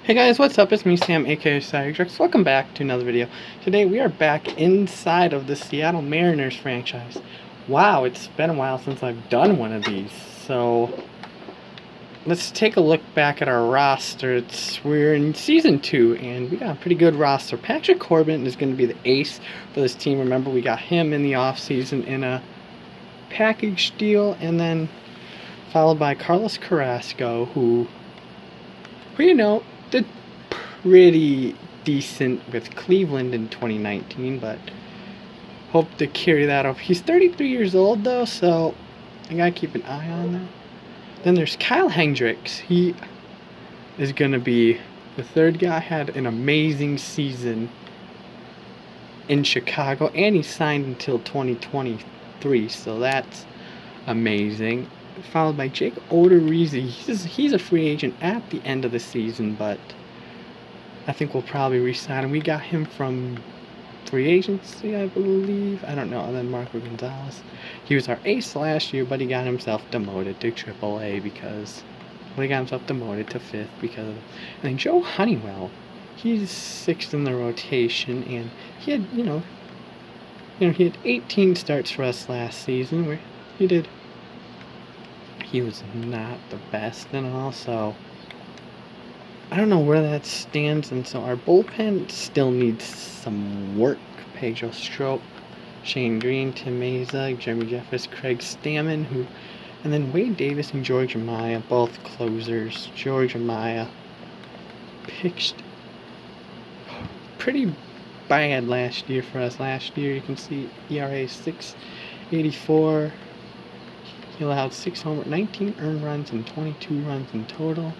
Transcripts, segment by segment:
Hey guys, what's up? It's me, Sam, aka Cyrex. Welcome back to another video. Today we are back inside of the Seattle Mariners franchise. Wow, it's been a while since I've done one of these. So let's take a look back at our roster. We're in season 2 and we got a pretty good roster. Patrick Corbin is going to be the ace for this team. Remember, we got him in the offseason in a package deal, and then followed by Carlos Carrasco, who did pretty decent with Cleveland in 2019, but hope to carry that up. He's 33 years old though, so I gotta keep an eye on that. Then there's Kyle Hendricks. He is gonna be the third guy. Had an amazing season in Chicago, and he signed until 2023, so that's amazing. Followed by Jake Odorizzi. He's a free agent at the end of the season, but I think we'll probably re-sign him. We got him from free agency, I believe. I don't know. And then Marco Gonzalez. He was our ace last year, but he got himself demoted to AAA because... Well, he got himself demoted to 5th because of... And then Joe Honeywell. He's 6th in the rotation, and he had, he had 18 starts for us last season, where he was not the best and all, so I don't know where that stands, and so our bullpen still needs some work. Pedro Strop, Shane Green, Tim Meza, Jeremy Jeffers, Craig Stammen, and then Wade Davis and George Amaya, both closers. George Amaya pitched pretty bad last year for us. Last year, you can see ERA 6.84. He allowed 19 earned runs and 22 runs in total.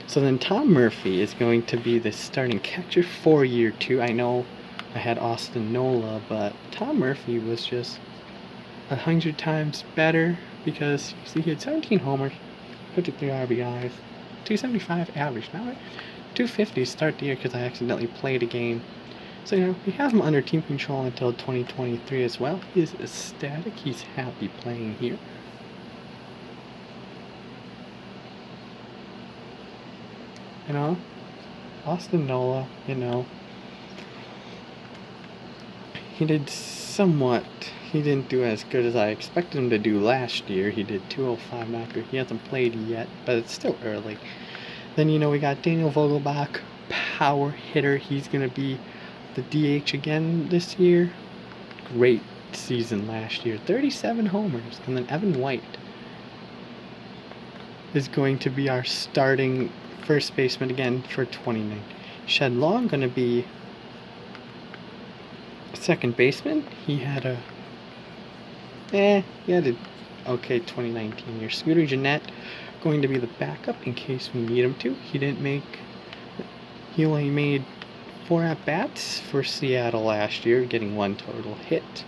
So then Tom Murphy is going to be the starting catcher for year 2. I know I had Austin Nola, but Tom Murphy was just 100 times better because you see he had 17 homers, 53 RBIs, 275 average, now 250 start the year because I accidentally played a game. So we have him under team control until 2023 as well. He is ecstatic. He's happy playing here. Austin Nola, he didn't do as good as I expected him to do last year. He did 205 knocker. He hasn't played yet, but it's still early. Then, we got Daniel Vogelbach, power hitter. He's going to be the DH again this year. Great season last year. 37 homers. And then Evan White is going to be our starting first baseman again for 29. Shed Long going to be second baseman. He had a okay 2019 year. Scooter Gennett going to be the backup in case we need him to. He only made 4 at-bats for Seattle last year, getting 1 total hit,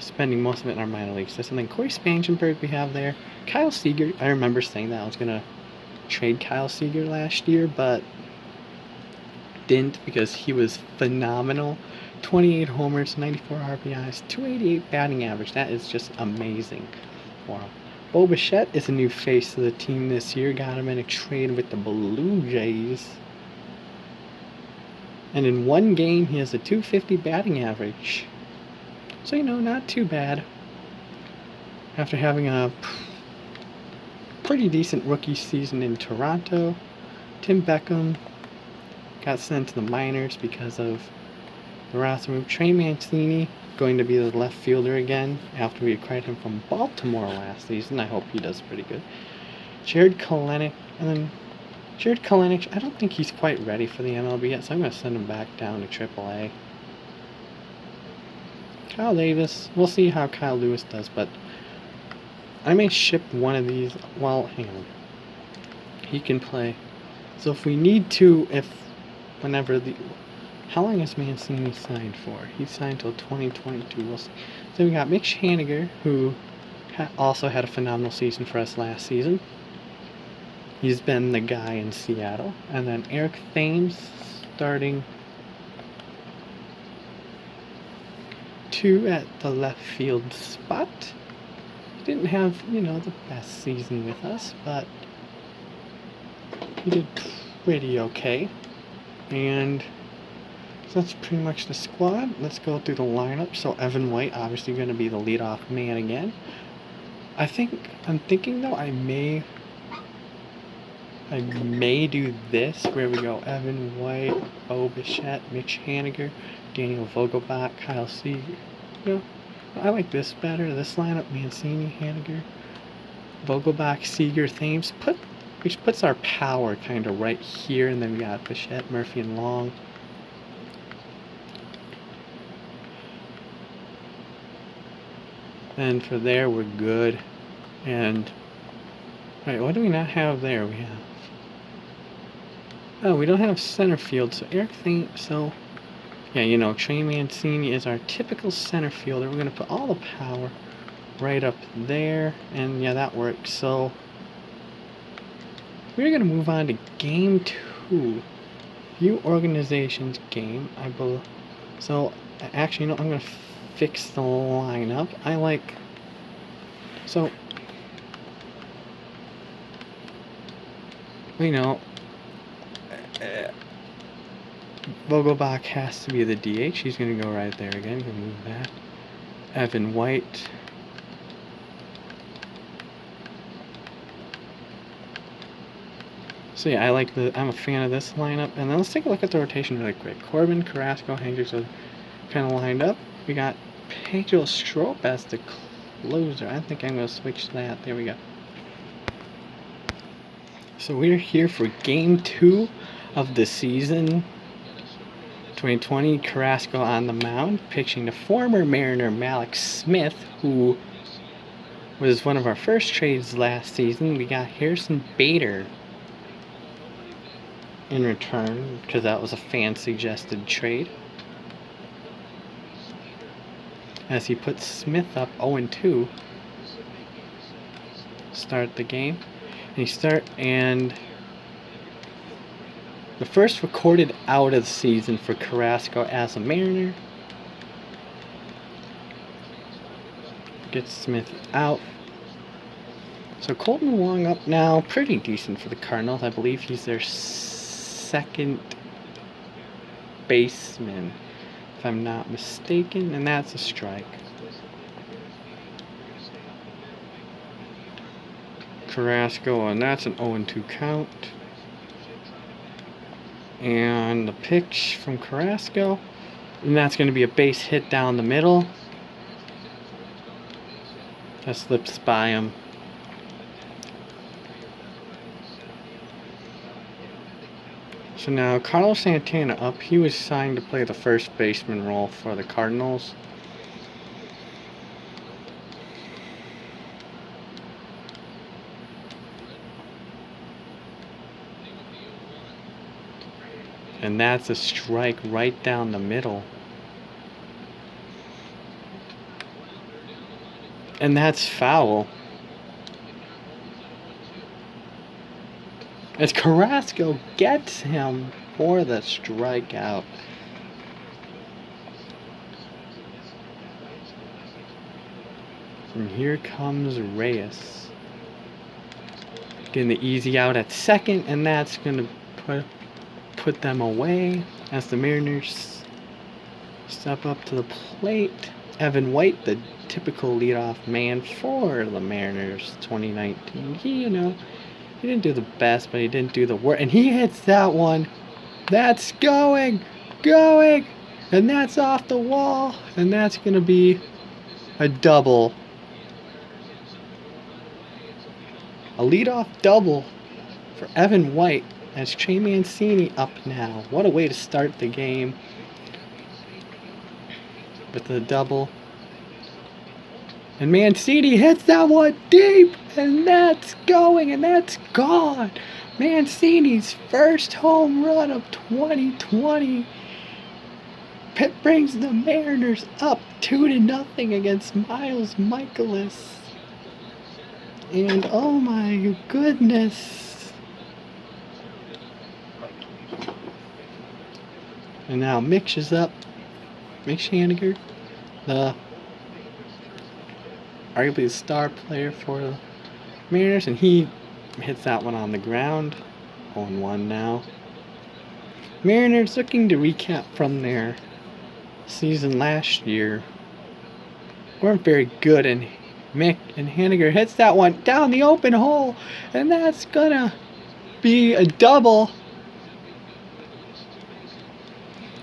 spending most of it in our minor league system. And then Corey Spangenberg we have there. Kyle Seager, I remember saying that I was going to trade Kyle Seager last year, but didn't because he was phenomenal. 28 homers, 94 RBIs, 288 batting average. That is just amazing for him. Bo Bichette is a new face of the team this year. Got him in a trade with the Blue Jays. And in 1 game, he has a 250 batting average. So, not too bad. After having a pretty decent rookie season in Toronto, Tim Beckham got sent to the minors because of the roster move. Trey Mancini going to be the left fielder again after we acquired him from Baltimore last season. I hope he does pretty good. Jared Kelenic, I don't think he's quite ready for the MLB yet, so I'm going to send him back down to AAA. Kyle Davis, we'll see how Kyle Lewis does, but I may ship one of these. Well, hang on. He can play. So if we need to, how long has Mancini signed for? He signed till 2022. We'll see. So we got Mitch Haniger, who also had a phenomenal season for us last season. He's been the guy in Seattle. And then Eric Thames starting 2 at the left field spot. He didn't have, the best season with us, but he did pretty okay. And so that's pretty much the squad. Let's go through the lineup. So Evan White, obviously going to be the leadoff man again. I'm thinking though, I may do this, where we go Evan White, Bo Bichette, Mitch Haniger, Daniel Vogelbach, Kyle Seager. You know, I like this better. This lineup: Mancini, Haniger, Vogelbach, Seager, Thames. Which puts our power kind of right here, and then we got Bichette, Murphy, and Long. Then for there, we're good. And right, what do we not have there? We have. Oh, we don't have center field, so Eric thinks so. Yeah, you know, Trey Mancini is our typical center fielder. We're gonna put all the power right up there, and yeah, that works. So we're gonna move on to game 2, View Organizations game. I believe. So actually, you know, I'm gonna fix the lineup. I like. So you know. Vogelbach has to be the DH. He's going to go right there again. You can move that. Evan White. So yeah, I'm a fan of this lineup. And then let's take a look at the rotation really quick. Corbin, Carrasco, Hendricks are kind of lined up. We got Pedro Strop as the closer. I think I'm going to switch that. There we go. So we're here for game 2 of the season. 2020, Carrasco on the mound, pitching the former Mariner Malik Smith, who was one of our first trades last season. We got Harrison Bader in return, because that was a fan-suggested trade. As he puts Smith up 0-2. Start the game. And the first recorded out of the season for Carrasco as a Mariner. Gets Smith out. So Colton Wong up now, pretty decent for the Cardinals. I believe he's their second baseman, if I'm not mistaken, and that's a strike. Carrasco, and that's an 0-2 count. And the pitch from Carrasco, and that's going to be a base hit down the middle. That slips by him. So now Carlos Santana up. He was signed to play the first baseman role for the Cardinals. And that's a strike right down the middle. And that's foul. As Carrasco gets him for the strikeout. And here comes Reyes. Getting the easy out at second, and that's going to put them away as the Mariners step up to the plate. Evan White, the typical leadoff man for the Mariners 2019. He didn't do the best, but he didn't do the worst. And he hits that one. That's going, and that's off the wall, and that's going to be a double. A leadoff double for Evan White. As Trey Mancini up now. What a way to start the game with the double. And Mancini hits that one deep, and that's going, and that's gone. Mancini's first home run of 2020. Pitt brings the Mariners up 2-0 against Miles Michaelis. And oh my goodness. And now Mitch is up. Mitch Haniger, arguably the star player for the Mariners, and he hits that one on the ground. 0-1 now. Mariners looking to recap from their season last year. Weren't very good, and Mick and Haniger hits that one down the open hole, and that's gonna be a double.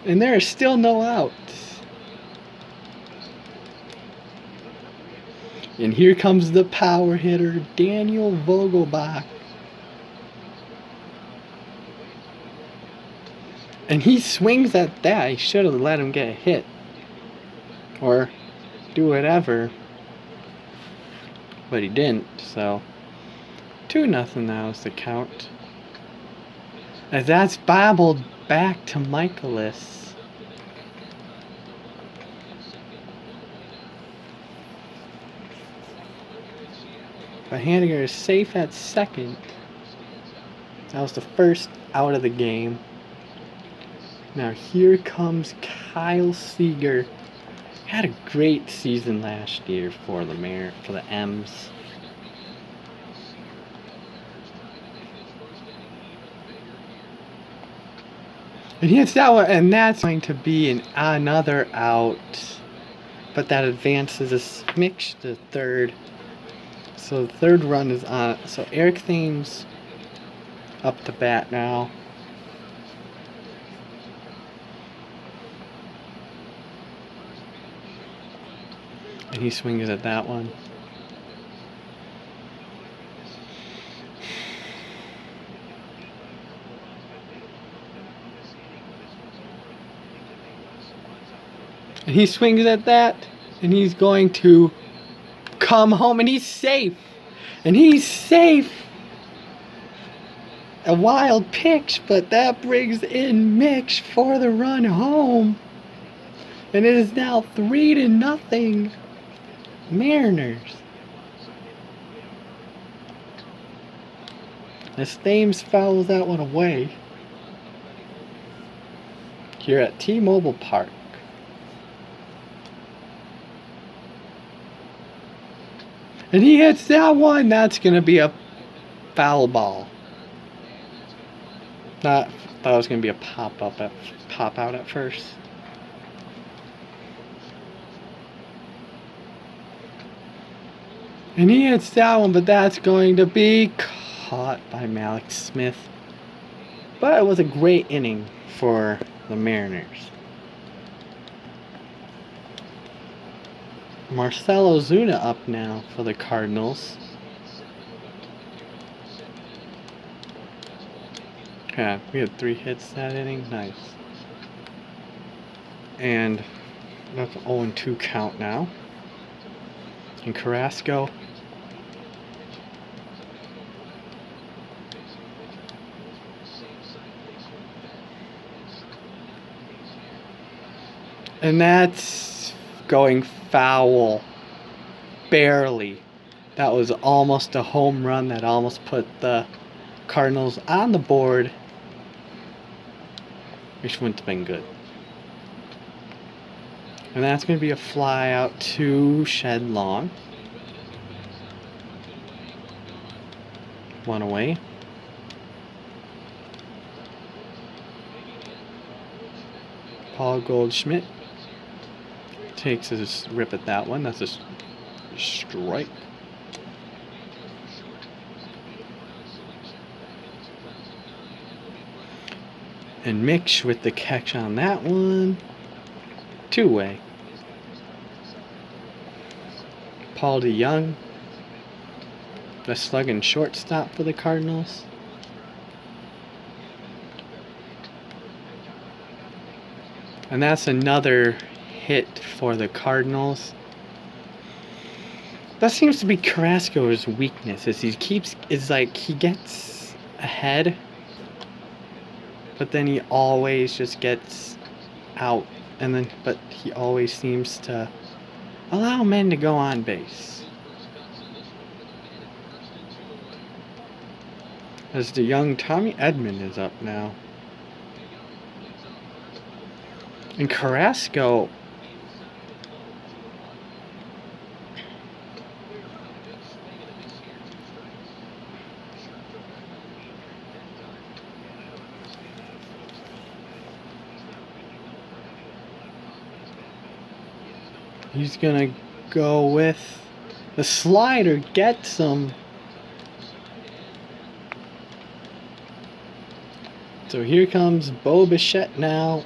And there is still no outs. And here comes the power hitter, Daniel Vogelbach. And he swings at that. He should have let him get a hit. Or do whatever. But he didn't, so 2-0 now is the count. As that's bobbled back to Michaelis. But Haniger is safe at second. That was the first out of the game. Now here comes Kyle Seager. Had a great season last year for the M's. And he hits that one, and that's going to be another out. But that advances a smidge to third. So the third run is on. So Eric Thames up to bat now. And he swings at that one. And he swings at that, and he's going to come home, and he's safe. And he's safe. A wild pitch, but that brings in Mitch for the run home. And it is now 3-0 Mariners. As Thames fouls that one away here at T-Mobile Park. And he hits that one. That's going to be a foul ball. Thought it was going to be a pop out at first. And he hits that one, but that's going to be caught by Malik Smith. But it was a great inning for the Mariners. Marcell Ozuna up now for the Cardinals. Yeah, we had 3 hits that inning. Nice. And that's an 0-2 count now. And Carrasco. And that's going foul. Barely. That was almost a home run that almost put the Cardinals on the board, which wouldn't have been good. And that's going to be a fly out to Shed Long. 1 away. Paul Goldschmidt takes a rip at that one. That's a strike. And Mitch with the catch on that one. 2-way. Paul DeYoung, the slugging shortstop for the Cardinals. And that's another hit for the Cardinals. That seems to be Carrasco's weakness. Is he gets ahead, but then he always just gets out, but he always seems to allow men to go on base. As the young Tommy Edman is up now. And Carrasco, He's gonna go with the slider, gets him. So here comes Bo Bichette now.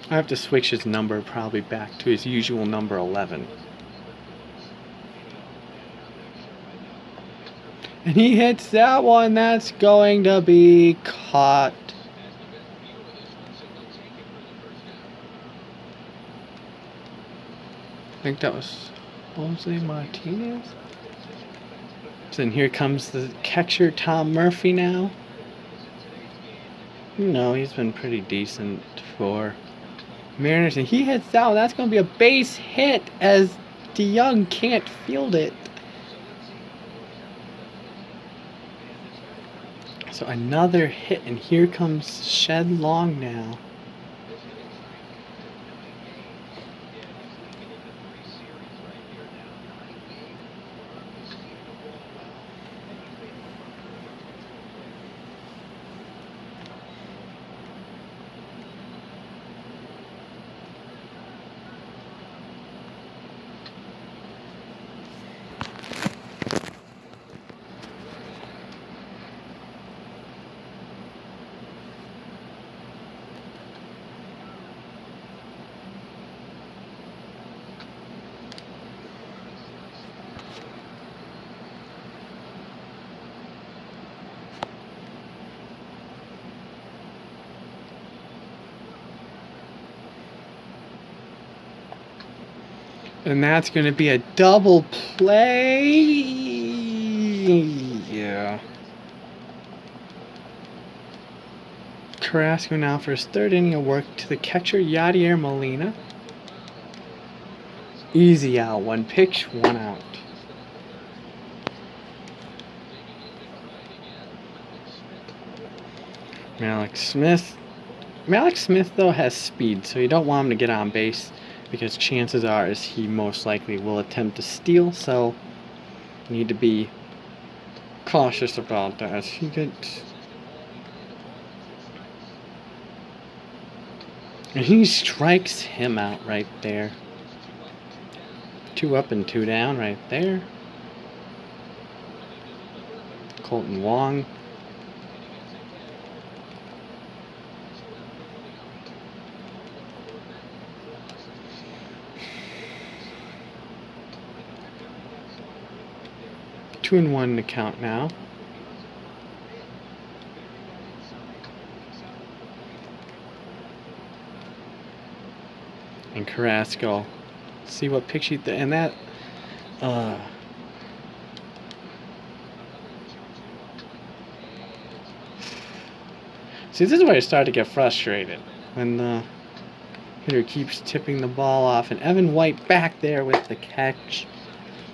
I have to switch his number probably back to his usual number 11. And he hits that one. That's going to be caught. I think that was Jose Martinez. So then here comes the catcher, Tom Murphy now. No, he's been pretty decent for Mariners. And he hits that one. That's going to be a base hit as DeYoung can't field it. So another hit, and here comes Shed Long now. And that's going to be a double play. Yeah. Carrasco now for his third inning of work to the catcher, Yadier Molina. Easy out. One pitch, one out. Malik Smith, though, has speed, so you don't want him to get on base, because chances are is he most likely will attempt to steal, so you need to be cautious about that. He gets... And he strikes him out right there. 2 up and 2 down right there. Colton Wong. Two and 1 to count now. And Carrasco. See what pitch he and that see, this is where I start to get frustrated, when the hitter keeps tipping the ball off, and Evan White back there with the catch.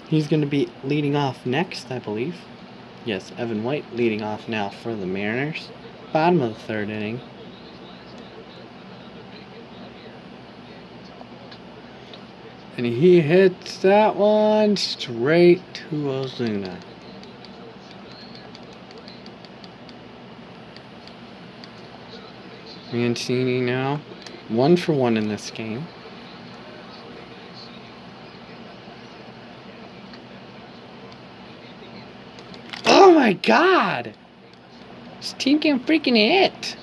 He's going to be leading off next, I believe. Yes, Evan White leading off now for the Mariners. Bottom of the 3rd inning. And he hits that one straight to Ozuna. Mancini now 1 for 1 in this game. Oh my God! This team can't freaking hit.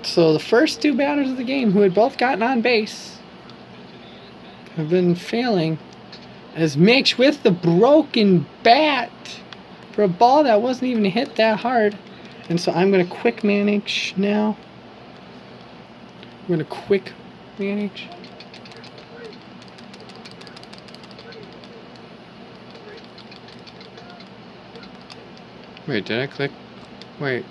So the first 2 batters of the game, who had both gotten on base, have been failing. As Mitch with the broken bat for a ball that wasn't even hit that hard. And so I'm going to quick manage now. I'm going to quick manage. Wait, did I click? Wait.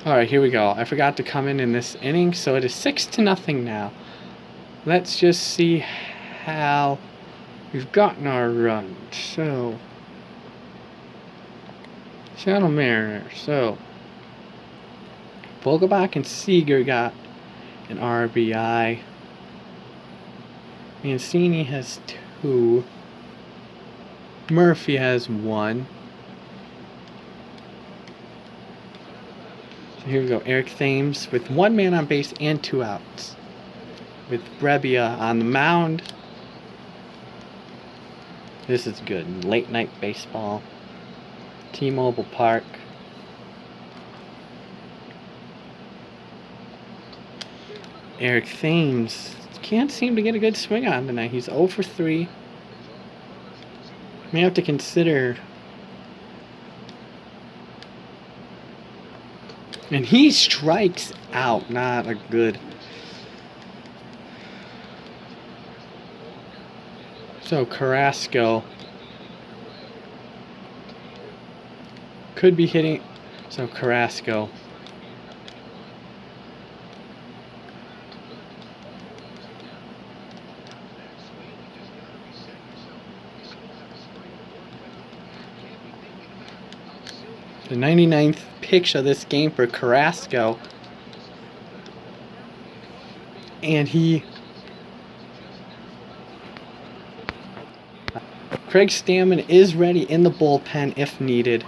Alright, here we go. I forgot to come in this inning, so it is 6-0 now. Let's just see how we've gotten our run. So, Seattle Mariners. So, Vogelbach and Seager got an RBI. Mancini has 2. Murphy has 1. So here we go. Eric Thames with 1 man on base and 2 outs. With Brebbia on the mound. This is good. Late night baseball. T-Mobile Park. Eric Thames can't seem to get a good swing on tonight. He's 0 for 3. May have to consider. And he strikes out. Not a good. So Carrasco could be hitting. So Carrasco. The 99th pitch of this game for Carrasco. And Craig Stammen is ready in the bullpen if needed.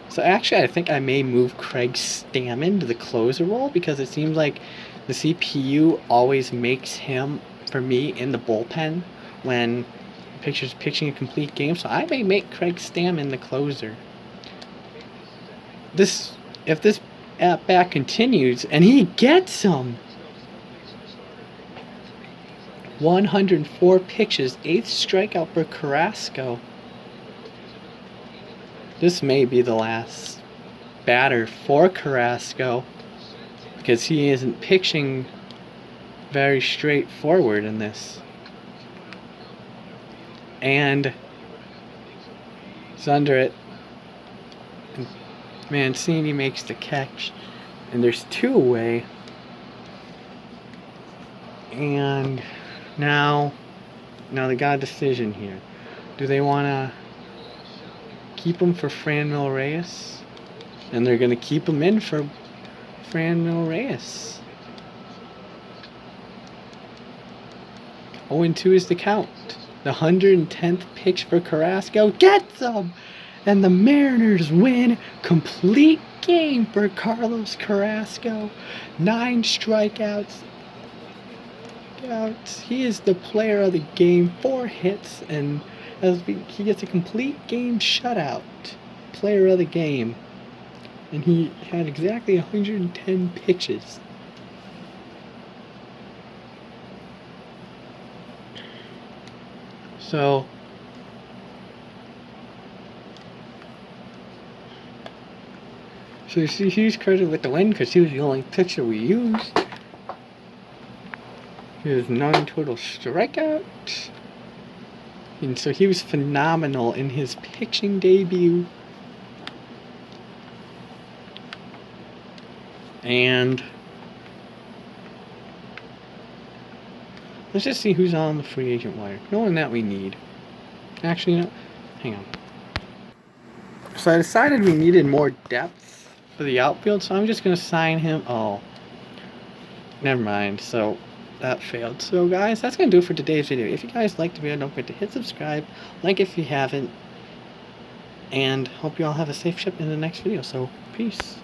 So actually I think I may move Craig Stammen to the closer role because it seems like the CPU always makes him, for me, in the bullpen when pitcher's pitching a complete game. So I may make Craig Stammen the closer. If this at bat continues and he gets him. 104 pitches, 8th strikeout for Carrasco. This may be the last batter for Carrasco because he isn't pitching very straightforward in this. And it's under it. Mancini makes the catch. And there's 2 away. And now they got a decision here. Do they want to keep him for Franmil Reyes? And they're going to keep him in for Franmil Reyes. 0-2 is the count. The 110th pitch for Carrasco gets him! And the Mariners win. Complete game for Carlos Carrasco. 9 strikeouts. He is the player of the game. 4 hits, and he gets a complete game shutout. Player of the game. And he had exactly 110 pitches. So you see, he's credited with the win because he was the only pitcher we used. He has 9 total strikeouts. And so he was phenomenal in his pitching debut. And let's just see who's on the free agent wire. No one that we need. Actually, no. Hang on. So I decided we needed more depth for the outfield, so I'm just going to sign him. Oh, never mind. So that failed. So guys, that's going to do it for today's video. If you guys liked the video, don't forget to hit subscribe, like if you haven't, and hope you all have a safe trip in the next video. So peace.